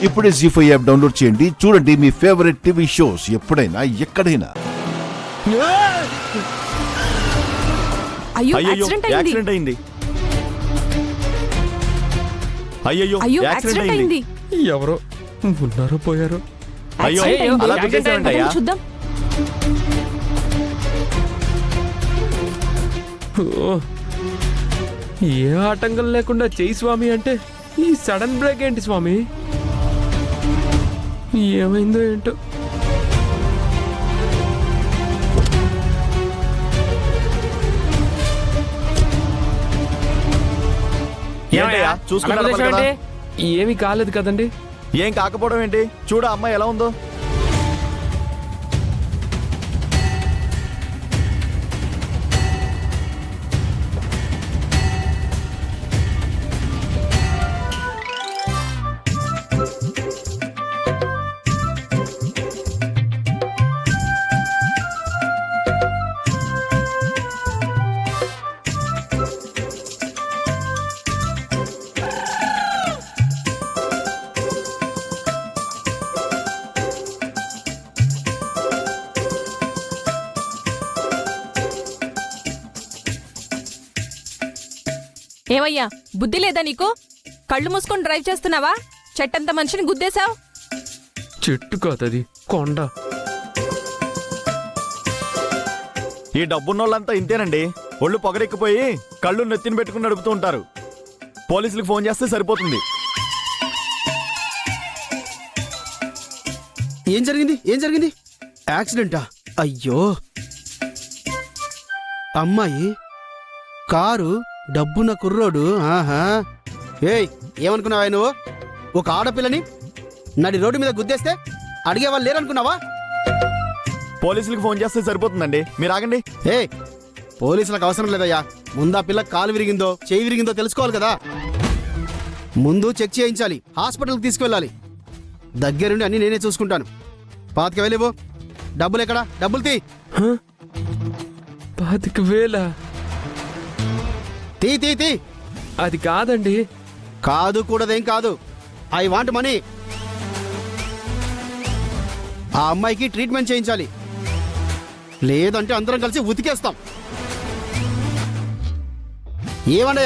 ఇప్పుడే జీ5 app download చేయండి. చూడండి మీ ఫేవరెట్ టీవీ షోస్ ఎప్పుడైనా ఎక్కడైనా. అయ్యో యాక్సిడెంట్ అయింది. అయ్యో యాక్సిడెంట్ అయింది. ఎవరో ఉన్నారో పోయారో. అయ్యో అలా గుద్దేసామంటయ్యా. చూద్దాం. ఏ ఆటంకం లేకుండా చెయ్యి స్వామి అంటే ఈ సడన్ బ్రేక్ ఏంటి స్వామి? ఏమైందో ఏంటో. ఏమి కాలేదు కదండి. ఏం కాకపోవడం ఏంటి? చూడ అమ్మాయి ఎలా ఉందో. ఏమయ్యా బుద్ధి లేదా నీకు? కళ్ళు మూసుకొని డ్రైవ్ చేస్తున్నావా? చెట్టంత మనిషిని గుద్దేశావు. చెట్టు కాదది, కొండ. ఈ డబ్బున్నోళ్ళంతా ఇంతేనండి. ఒళ్ళు పొగరెక్కిపోయి కళ్ళు నెత్తిన పెట్టుకుని నడుపుతూ ఉంటారు. పోలీసులకు ఫోన్ చేస్తే సరిపోతుంది. ఏం జరిగింది? యాక్సిడెంటా? అయ్యో, అమ్మాయి, కారు, డబ్బున్న కుర్రోడు. ఆహా, ఏయ్ ఏమనుకున్నావా నువ్వు? ఒక ఆడపిల్లని నడి రోడ్డు మీద గుద్దేస్తే అడిగేవాళ్ళు లేరనుకున్నావా? పోలీసులకు ఫోన్ చేస్తే సరిపోతుందండి. మీరు ఆగండి. ఏ పోలీసులకు అవసరం లేదయ్యా. ముందు ఆ పిల్ల కాలు విరిగిందో చేయి విరిగిందో తెలుసుకోవాలి కదా. ముందు చెక్ చేయించాలి, హాస్పిటల్కి తీసుకువెళ్ళాలి. దగ్గరుండి అన్ని నేనే చూసుకుంటాను. పాతిక వెళ్ళిపో. డబ్బులు ఎక్కడా? డబ్బులు తీ. 25,000? తీ. అది కాదండి. కాదు కూడదేం కాదు. I want money. ఆ అమ్మాయికి ట్రీట్మెంట్ చేయించాలి, లేదంటే అందరం కలిసి ఉతికేస్తాం. ఏమన్నా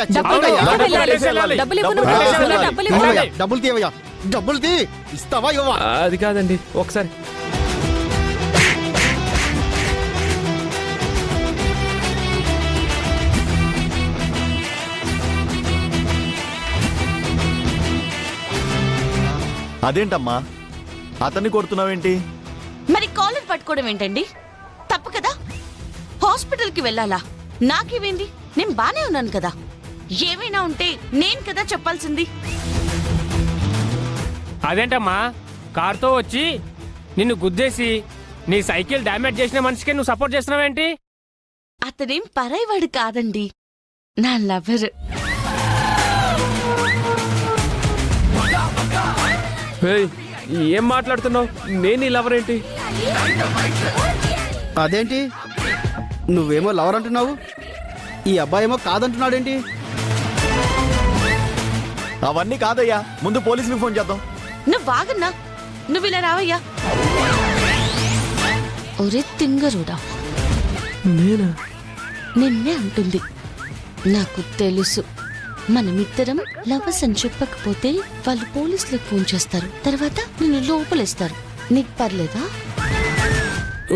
డబ్బులు తీవయ్యా. డబ్బులు తీ. ఇస్తావా ఇవ్వవా? అది కాదండి, ఒకసారి. అదేంటమ్మా అతన్ని కొడుతున్నావేంటి? మరి కాలర్ పట్టుకోవడం ఏంటండి? తప్పు కదా. హాస్పిటల్కి వెళ్ళాలా? నాకేమైంది? నేను బానే ఉన్నాను కదా. ఏమైనా ఉంటే నేను కదా చెప్పాల్సింది. అదేంటమ్మా కార్తో వచ్చి నిన్ను గుద్దేసి నీ సైకిల్ డ్యామేజ్ చేసిన మనిషికి నువ్వు సపోర్ట్ చేస్తున్నావేంటి? అతనేం పరాయివాడు కాదండి, నా లవర్. ఏం మాట్లాడుతున్నావు? నేను ఈ లవర్ ఏంటి? అదేంటి నువ్వేమో లవర్ అంటున్నావు, ఈ అబ్బాయేమో కాదంటున్నాడేంటి? అవన్నీ కాదయ్యా, ముందు పోలీసులకు ఫోన్ చేద్దాం. నువ్వు వాగన్నా, నువ్వు ఇలా రావయ్యా. ఒరే తింగరుడా, నేనా? నిన్నే అంటుంది. నాకు తెలుసు, మనమిద్దరం లవర్స్ అని చెప్పకపోతే వాళ్ళు పోలీసులకు ఫోన్ చేస్తారు, తర్వాత నిన్ను లోపలేస్తారు. నీకు పర్లేదా?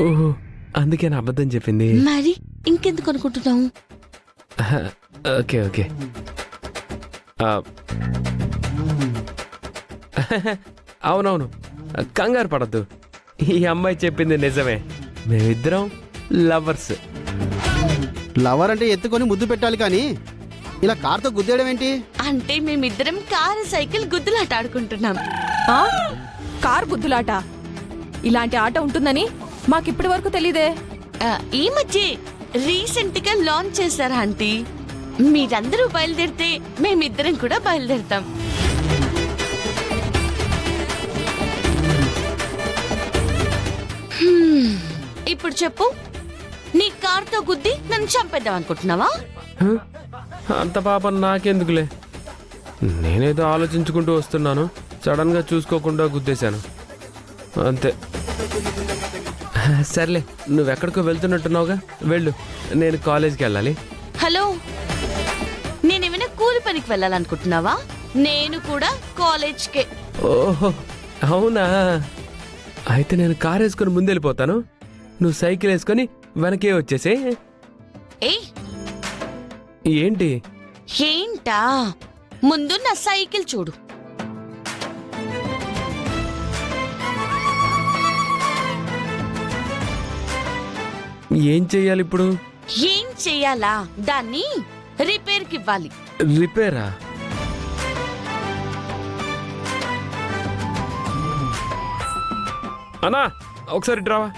ఓహో, అందుకే నా అబద్ధం చెప్పింది. మరి ఇంకెందుకు అనుకుంటున్నావు? ఓకే. అవునవును, కంగారు పడద్దు. ఈ అమ్మాయి చెప్పింది నిజమే. మేమిద్దరం లవర్స్. లవర్ అంటే ఎత్తుకొని ముద్దు పెట్టాలి కానీ ఇలా కార్తో గుద్దేయడం ఏంటి? అంటే మేమిద్దరం కారు సైకిల్ గుద్దులాట ఆడుకుంటున్నాం. కార్ గుద్దులాట? ఇలాంటి ఆట ఉంటుందని మాకిప్పటి వరకు తెలీదే. ఈ మధ్య రీసెంట్ గా లాంచ్ చేశారు ఆంటీ. మీరందరూ బయలుదేరితే మేమిద్దరం కూడా బయలుదేరుతాం. ఇప్పుడు చెప్పు, నీ కార్తో గుద్ది నన్ను చంపేద్దాం అనుకుంటున్నావా? అంత పాపం నాకెందుకులే, నేనేదో ఆలోచించుకుంటూ వస్తున్నాను. సడన్గా చూసుకోకుండా గుద్దేశాను అంతే. సర్లే, నువ్వెక్కడికో వెళ్తున్నట్టున్నావుగా, వెళ్ళు. నేను కాలేజీకి వెళ్ళాలి. హలో, నేనేమైనా కూలి పనికి వెళ్ళాలనుకుంటున్నావా? నేను కూడా కాలేజ్కే. ఓహో అవునా, అయితే నేను కార్ వేసుకొని ముందెళ్ళిపోతాను, నువ్వు సైకిల్ వేసుకొని వెనకే వచ్చేసే. ఏయ్, ఏంటి? ఏంటా? ముందు నా సైకిల్ చూడు. ఏం చెయ్యాలి ఇప్పుడు? ఏం చెయ్యాలా? దాన్ని రిపేర్కి ఇవ్వాలి. రిపేరా? అన్నా ఒకసారి డ్రావా.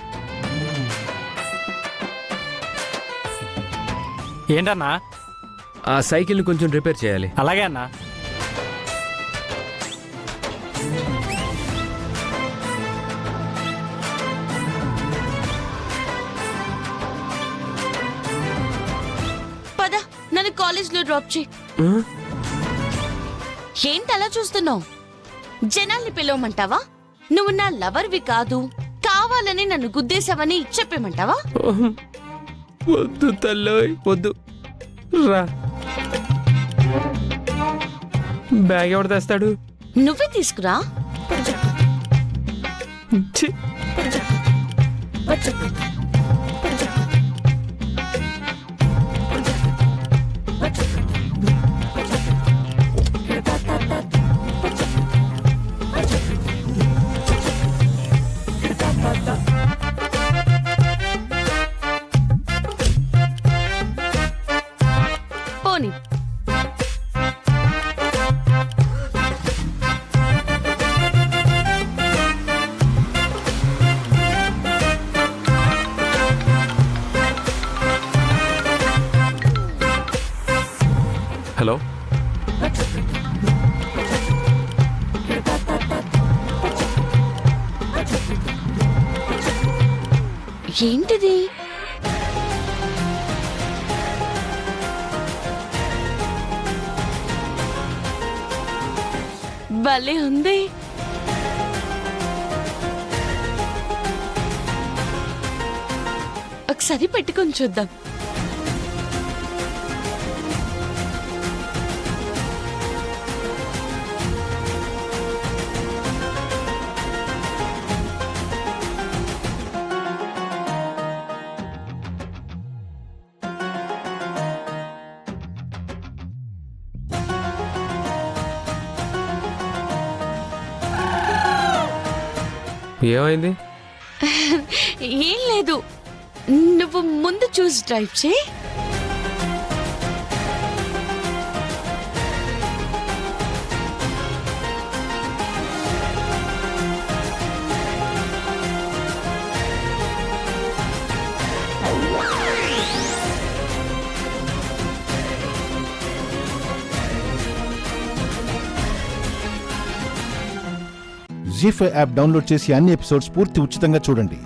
ఏంటన్నా? ఆ సైకిల్ని కొంచెం రిపేర్ చేయాలి. అలాగే అన్నా. పద, నన్ను కాలేజ్లో డ్రాప్ చేయి. ఆ? ఏంటి అలా చూస్తున్నావు? జనాల్ని పిలవమంటావా? నువ్వు నా లవర్వి కాదు, కావాలని నన్ను గుద్దేశావని చెప్పేమంటావా? వద్దు తల్లోయ్, వద్దు. రా, బ్యాగ్ ఎవడు తెస్తాడు? నువ్వే తీసుకురా. ఛీ. పోనీ. హలో, ఏంటిది? భలే ఉంది. ఒకసారి పెట్టుకొని చూద్దాం. ఏమైంది? ఏం లేదు, నువ్వు ముందు చూసి డ్రైవ్ చేయి. జీ5 యాప్ డౌన్లోడ్ చేసి అన్ని ఎపిసోడ్స్ పూర్తి ఉచితంగా చూడండి.